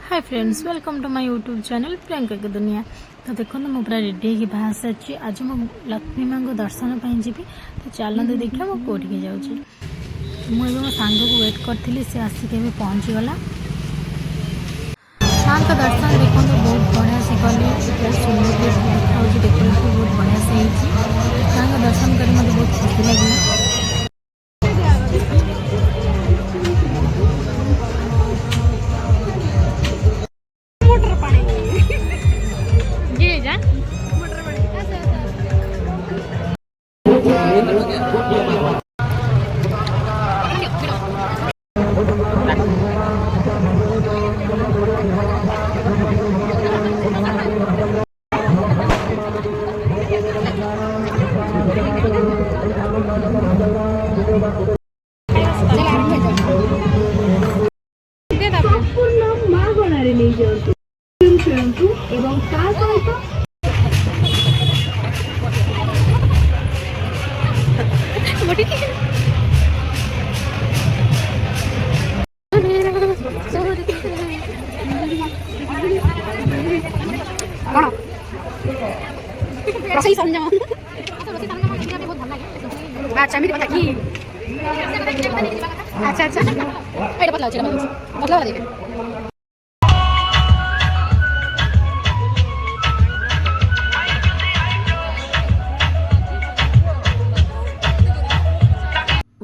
Hi friends, welcome to my YouTube channel Priyanka की दुनिया। तो देखो मैं पूरा रेडी होगी बाहर सारी। आज मो लक्ष्मी माँ को दर्शन पर जी। तो चलते देखिए मुझे कौटिके जाऊँगी। मुझे मो सांग को वेट करी सी आसिक पहुँची गला। माँ का दर्शन देखो बहुत बढ़िया से कली। सुंदर देखा डेकोरेट बहुत बढ़िया से माँ का दर्शन कर मत बहुत खुशी लगे। ରୋଷେଇ ସରଞ୍ଜାମ ଆଚ୍ଛା ଏମିତି କଥା କି ଆଚ୍ଛା ଆଚ୍ଛା ଏଇଟା ପତଲା ଅଛି ପତଲା ଦେବେ।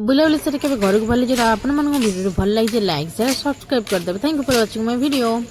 बुलाबुली से घर को भले जो आप भिडियो भल लगे लाइक शेयर सब्सक्राइब करदे। Thank you for watching my video.